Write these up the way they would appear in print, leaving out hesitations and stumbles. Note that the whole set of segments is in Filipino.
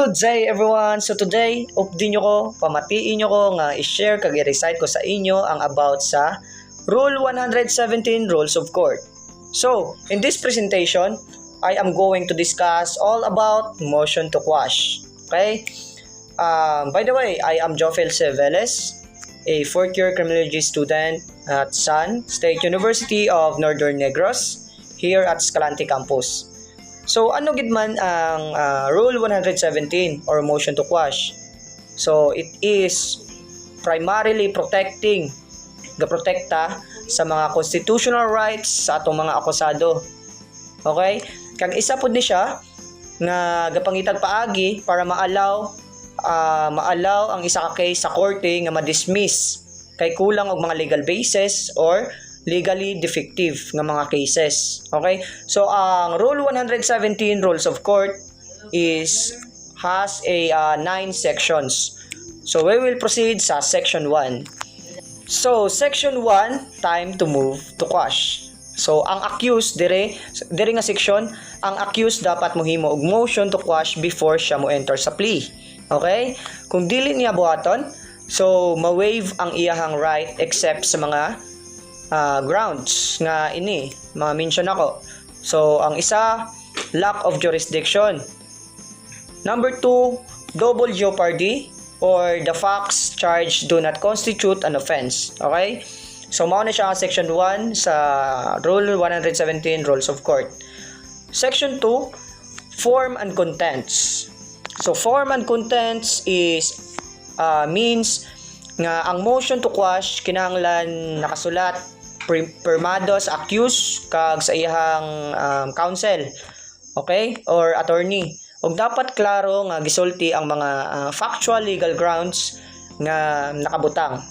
Good day everyone! So today, update nyo ko, pamatiin nyo ko nga i-share kag i-recite ko sa inyo ang about sa Rule 117 Rules of Court. So, in this presentation, I am going to discuss all about motion to quash. Okay? By the way, I am Jofel Ceveles, a 4th year criminology student at San State University of Northern Negros here at Escalante Campus. So, ano gid man ang Rule 117 or motion to quash? So, it is primarily gaprotekta sa mga constitutional rights sa atong mga akusado. Okay? Kag isa pud ni siya nga gapangitag paagi para maalaw ang isa ka case sa korte nga ma-dismiss kay kulang og mga legal basis or legally defective nga mga cases. Okay? So, ang Rule 117 Rules of Court has a 9 sections. So, we will proceed sa Section 1. So, Section 1, time to move to quash. So, ang accused, dire nga section, ang accused dapat mohimo og motion to quash before siya mo enter sa plea. Okay? Kung dili niya buhaton, so, ma-waive ang iyahang right except sa mga grounds nga ini mga mention ako. So, ang isa, lack of jurisdiction. Number 2, double jeopardy or the facts charged do not constitute an offense. Okay? So, mao na siya ang Section 1 sa Rule 117 Rules of Court. Section 2, form and contents. So, form and contents is means nga ang motion to quash kinahanglan nakasulat permado sa accused kag sa iyang counsel, okay, or attorney, ug dapat klaro nga gisulti ang mga factual legal grounds nga nakabutang.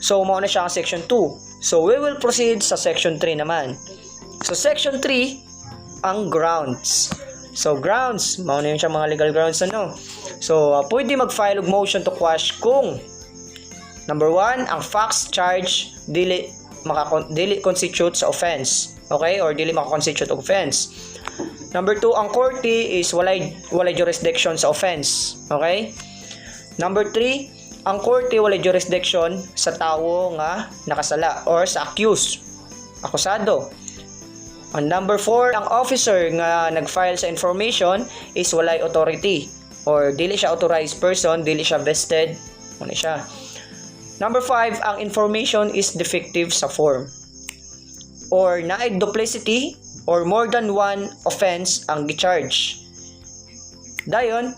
So mao na siya ang Section 2. So we will proceed sa Section 3 naman. So Section 3 ang grounds. So grounds, mao na yun siya mga legal grounds ano. So pwede mag-file og motion to quash kung number 1, ang facts charge dili constitute sa offense. Okay? Or dili maka-constitute offense. Number 2, ang korte is walay jurisdiction sa offense. Okay? Number 3, ang korte walay jurisdiction sa tawo nga nakasala or sa accused, akusado. And number 4, ang officer nga nag-file sa information is walay authority or dili siya authorized person, dili siya vested. Ano siya? Number 5, ang information is defective sa form or naay duplicity or more than one offense ang gi-charge. Dayon,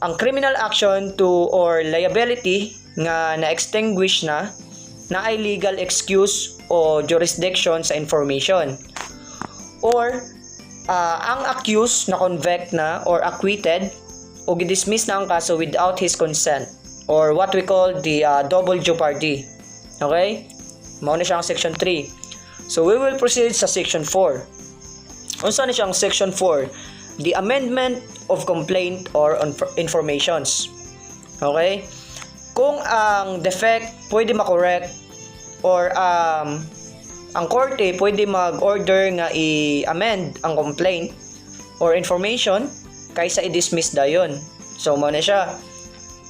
ang criminal action to or liability nga na-extinguish na naay legal excuse o jurisdiction sa information or ang accused na convict na or acquitted o gi-dismiss na ang kaso without his consent or what we call the double jeopardy. Okay? Mao na siya ang Section 3. So, we will proceed sa Section 4. Unsa na siya ang Section 4? The amendment of complaint or informations. Okay? Kung ang defect pwede makorek or ang korte pwede mag-order nga i-amend ang complaint or information kaysa i-dismiss dayon. So, mao na siya.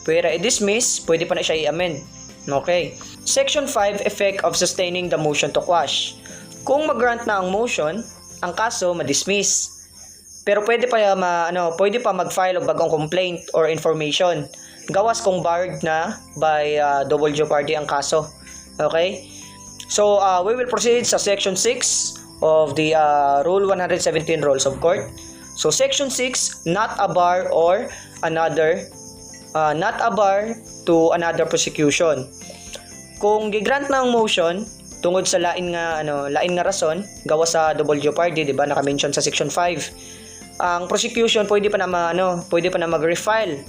Pwera i-dismiss, pwede pa na siya i-amend. Okay. Section 5, effect of sustaining the motion to quash. Kung mag-grant na ang motion, ang kaso ma-dismiss. Pero pwede pa mag-file og bagong complaint or information. Gawas kung barred na by double jeopardy ang kaso. Okay? So, we will proceed sa Section 6 of the Rule 117 Rules of Court. So, Section 6, not a bar or not a bar to another prosecution. Kung gigrant na ang motion tungod sa lain nga rason gawas sa double jeopardy, di ba naka-mention sa Section 5. Ang prosecution pwede pa na mag-refile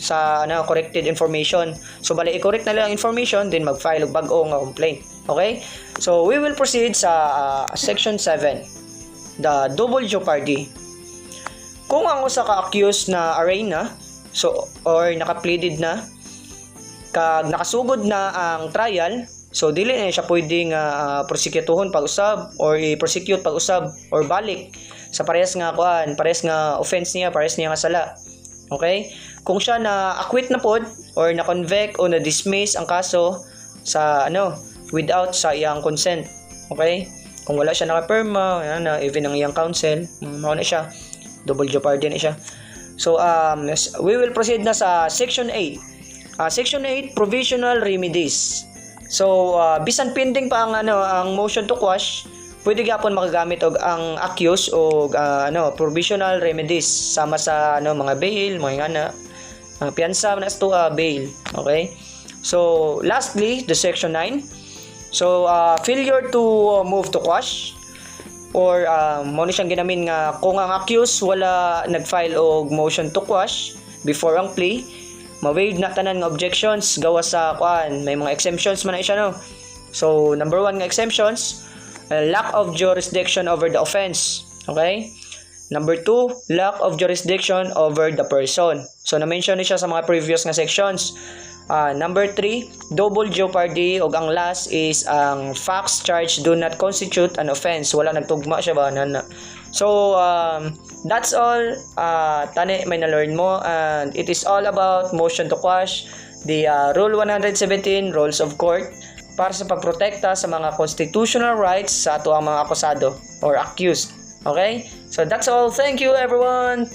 sa corrected information. So bali i-correct na lang ang information then mag-file og bag-o nga complaint. Okay? So we will proceed sa Section 7, the double jeopardy. Kung ang usa ka accused na arraigned na or naka-pleaded na kag nakasugod na ang trial, so dili na siya pwedeng prosekutuhon pag-usab or i-prosecute pag-usab or balik sa parehas nga offense niya, parehas niya nga sala. Okay? Kung siya na acquit na pod or na convict o na dismiss ang kaso sa without sa iyang consent. Okay? Kung wala siya nakapirma, na even ang iyang counsel, mao na siya. Double jeopardy na siya. So we will proceed na sa section 8. Section 8, provisional remedies. So bisan pending pa ang motion to quash, pwede gyapon makagamit og ang accused og provisional remedies sama sa mga bail, mga piyansa na ito bail. Okay? So lastly, the section 9. So failure to move to quash or mo ni siyang ginamin nga kung ang accused wala nag-file og motion to quash before ang plea, ma-waive na tanan nga objections gawas sa may mga exemptions man na siya So number 1 nga exemptions, lack of jurisdiction over the offense. Okay? Number 2, lack of jurisdiction over the person. So na-mention ni siya sa mga previous nga sections. Number 3, double jeopardy, ug ang last is ang facts charged do not constitute an offense. Wala nagtugma siya ba So that's all tani may na-learn mo, and it is all about motion to quash, the rule 117 rules of court para sa pagprotekta sa mga constitutional rights sa ato ang mga akusado or accused. Okay? So that's all. Thank you everyone.